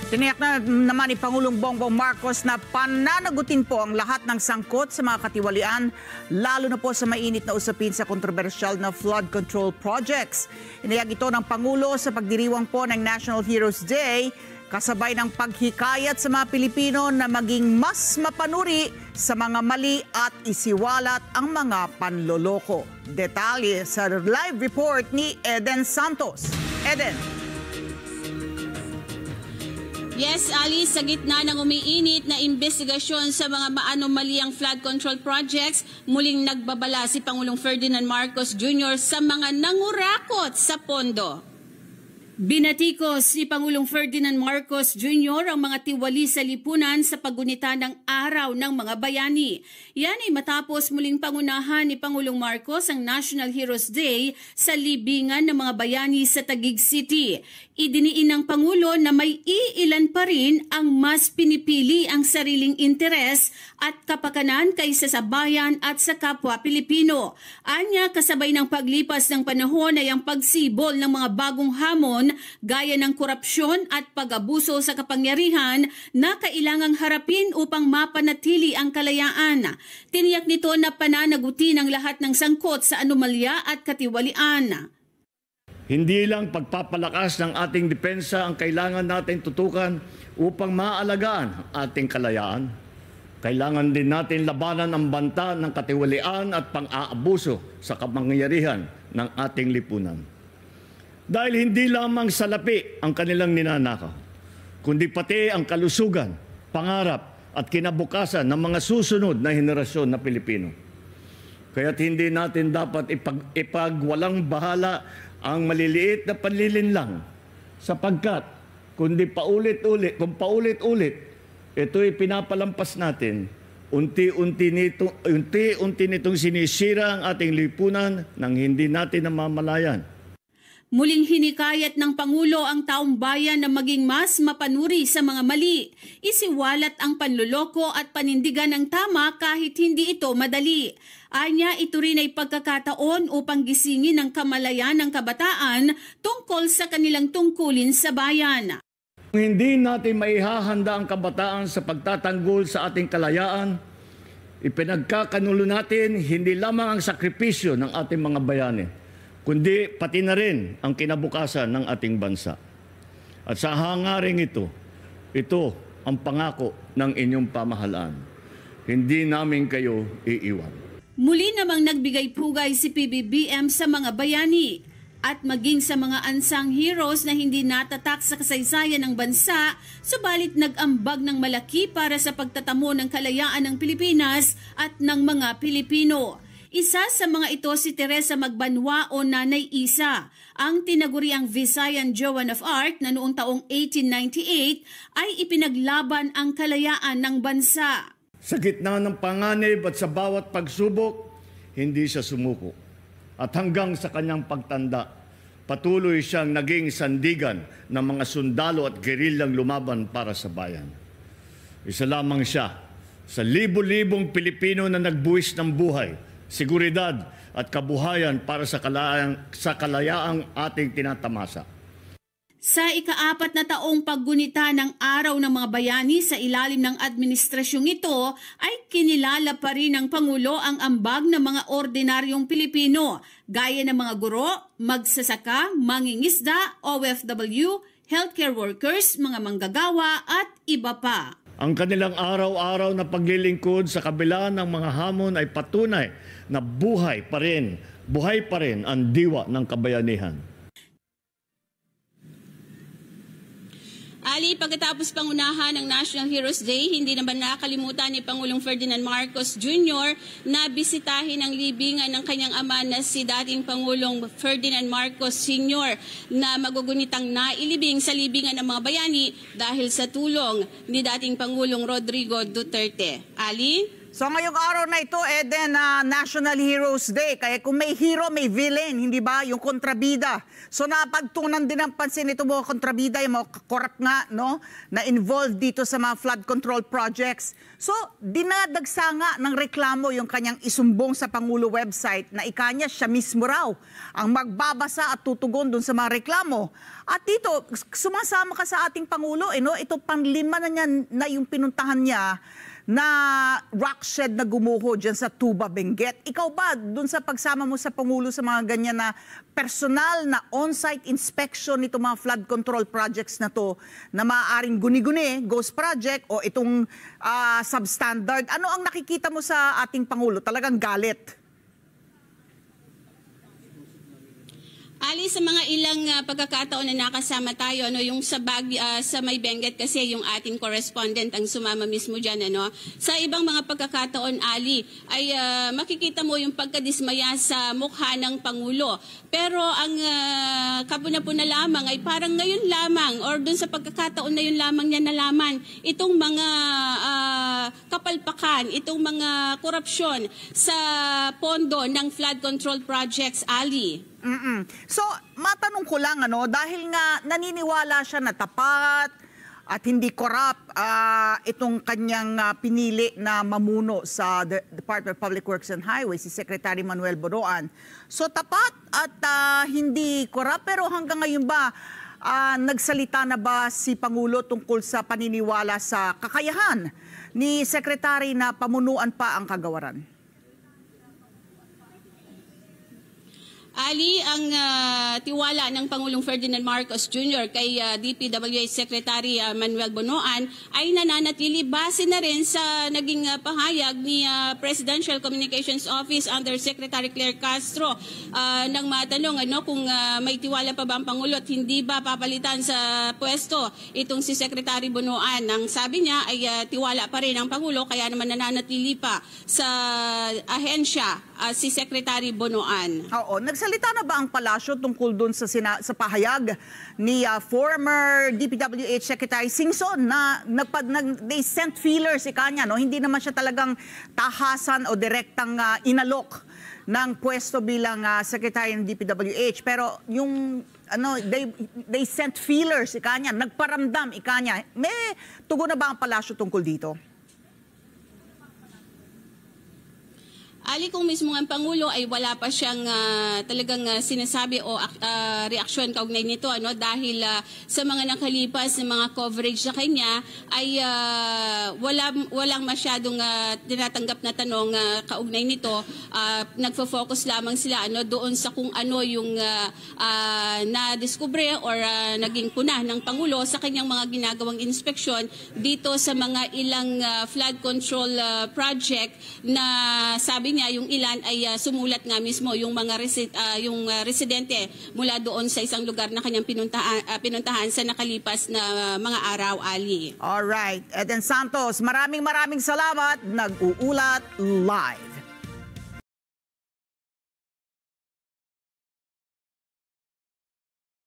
Tiniyak na naman ni Pangulong Bongbong Marcos na pananagutin po ang lahat ng sangkot sa mga katiwalian, lalo na po sa mainit na usapin sa kontrobersyal na flood control projects. Inayag ito ng Pangulo sa pagdiriwang po ng National Heroes Day, kasabay ng paghikayat sa mga Pilipino na maging mas mapanuri sa mga mali at isiwalat ang mga panloloko. Detalye sa live report ni Eden Santos. Eden. Yes, Ali, sa gitna ng umiinit na investigasyon sa mga maanomaliang flood control projects, muling nagbabala si Pangulong Ferdinand Marcos Jr. sa mga nangurakot sa pondo. Binatikos ni Pangulong Ferdinand Marcos Jr. ang mga tiwali sa lipunan sa paggunita ng Araw ng Mga Bayani. Yan ay matapos muling pangunahan ni Pangulong Marcos ang National Heroes Day sa libingan ng mga bayani sa Taguig City. Idiniin ng Pangulo na may iilan pa rin ang mas pinipili ang sariling interes at kapakanan kaysa sa bayan at sa kapwa Pilipino. Anya, kasabay ng paglipas ng panahon ay ang pagsibol ng mga bagong hamon gaya ng korupsyon at pag-abuso sa kapangyarihan na kailangang harapin upang mapanatili ang kalayaan. Tiniyak nito na pananagutin ang lahat ng sangkot sa anomalya at katiwalian. Hindi lang pagpapalakas ng ating depensa ang kailangan natin tutukan upang maalagaan ang ating kalayaan. Kailangan din natin labanan ang banta ng katiwalian at pang-aabuso sa kapangyarihan ng ating lipunan. Dahil hindi lamang salapi ang kanilang ninanakaw, kundi pati ang kalusugan, pangarap at kinabukasan ng mga susunod na henerasyon na Pilipino. Kaya't hindi natin dapat ipagwalang bahala ang maliliit na panlilinlang sapagkat kung paulit-ulit ito'y pinapalampas natin, unti-unti nitong sinisira ang ating lipunan nang hindi natin namamalayan. Muling hinikayat ng Pangulo ang taong bayan na maging mas mapanuri sa mga mali. Isiwalat ang panloloko at panindigan ng tama kahit hindi ito madali. Anya, ito rin ay pagkakataon upang gisingin ang kamalayan ng kabataan tungkol sa kanilang tungkulin sa bayan. Kung hindi natin maihahanda ang kabataan sa pagtatanggol sa ating kalayaan, ipinagkakanulo natin hindi lamang ang sakripisyo ng ating mga bayani, kundi pati na rin ang kinabukasan ng ating bansa. At sa hangaring ito ang pangako ng inyong pamahalaan. Hindi namin kayo iiwan. Muli namang nagbigay pugay si PBBM sa mga bayani at maging sa mga unsung heroes na hindi natatak sa kasaysayan ng bansa, subalit nag-ambag ng malaki para sa pagtatamo ng kalayaan ng Pilipinas at ng mga Pilipino. Isa sa mga ito si Teresa Magbanwa o Nanay Isa, ang tinaguriang Visayan Joan of Arc na noong taong 1898 ay ipinaglaban ang kalayaan ng bansa. Sa gitna ng panganib at sa bawat pagsubok, hindi siya sumuko. At hanggang sa kanyang pagtanda, patuloy siyang naging sandigan ng mga sundalo at gerilyang lumaban para sa bayan. Isa lamang siya sa libo-libong Pilipino na nagbuwis ng buhay, seguridad at kabuhayan para sa kalayaang ating tinatamasa. Sa ika-4 na taong paggunita ng Araw ng Mga Bayani sa ilalim ng administrasyong ito ay kinilala pa rin ng Pangulo ang ambag ng mga ordinaryong Pilipino gaya ng mga guro, magsasaka, mangingisda, OFW, healthcare workers, mga manggagawa at iba pa. Ang kanilang araw-araw na paglilingkod sa kabila ng mga hamon ay patunay na buhay pa rin ang diwa ng kabayanihan. Ali, pagkatapos pangunahan ng National Heroes Day, hindi naman nakakalimutan ni Pangulong Ferdinand Marcos Jr. na bisitahin ang libingan ng kanyang ama na si dating Pangulong Ferdinand Marcos Sr. na magugunitang nailibing sa libingan ng mga bayani dahil sa tulong ni dating Pangulong Rodrigo Duterte. Ali? So ngayong araw na ito, Eden, National Heroes Day. Kaya kung may hero, may villain, hindi ba? Yung kontrabida. So napagtunan din ang pansin ito mga kontrabida, yung mga korap nga, no? Na involved dito sa mga flood control projects. So dinadagsa nga ng reklamo yung kanyang isumbong sa Pangulo website na ikanya siya mismo raw ang magbabasa at tutugon dun sa mga reklamo. At dito, sumasama ka sa ating Pangulo, no? Ito panglima na niya na yung pinuntahan niya na rock shed na gumuho dyan sa Tuba, Benguet. Ikaw ba, dun sa pagsama mo sa Pangulo sa mga ganyan na personal na on-site inspection nito mga flood control projects na to, na maaaring guni-guni, ghost project, o itong substandard, ano ang nakikita mo sa ating Pangulo? Talagang galit? Ali, sa mga ilang pagkakataon na nakasama tayo, ano, yung sa may Benguet kasi yung ating correspondent ang sumama mismo dyan. Ano. Sa ibang mga pagkakataon, Ali, ay makikita mo yung pagkadismaya sa mukha ng Pangulo. Pero ang kapuna-puna lamang ay parang ngayon lamang or dun sa pagkakataon na yun lamang niya nalaman itong mga kapalpakan, itong mga korupsyon sa pondo ng flood control projects, Ali. So, matanong ko lang, ano, dahil nga naniniwala siya na tapat at hindi corrupt itong kanyang pinili na mamuno sa Department of Public Works and Highways, si Secretary Manuel Bonoan. So, tapat at hindi corrupt, pero hanggang ngayon ba, nagsalita na ba si Pangulo tungkol sa paniniwala sa kakayahan ni Secretary na pamunuan pa ang kagawaran? Ali, ang tiwala ng Pangulong Ferdinand Marcos Jr. kay DPWH Secretary Manuel Bonoan ay nananatili base na rin sa naging pahayag ni Presidential Communications Office Under Secretary Claire Castro nang matanong kung may tiwala pa ba ang Pangulo at hindi ba papalitan sa pwesto itong si Secretary Bonoan. Ang sabi niya ay tiwala pa rin ang Pangulo kaya naman nananatili pa sa ahensya si Secretary Bonoan. Oo, nagsalita na ba ang palasyo tungkol dun sa pahayag ni former DPWH Secretary Singson na they sent feelers ikanya, no? Hindi naman siya talagang tahasan o direktang inalok ng pwesto bilang Secretary ng DPWH, pero yung they sent feelers ikanya, nagparamdam ikanya. May tugon na ba ang palasyo tungkol dito? Ali, kung mismo ang Pangulo ay wala pa siyang talagang sinasabi o reaksyon kaugnay nito, ano, dahil sa mga nakalipas na mga coverage sa kanya ay walang masyadong tinatanggap na tanong kaugnay nito. Nagfo-focus lamang sila doon sa kung ano yung na-discover or naging puna ng Pangulo sa kanyang mga ginagawang inspeksyon dito sa mga ilang flood control project na sabi niya yung ilan ay sumulat nga mismo yung mga residente mula doon sa isang lugar na kanyang pinuntahan sa nakalipas na mga araw, Ali. Alright. Eden Santos, maraming salamat. Nag-uulat live.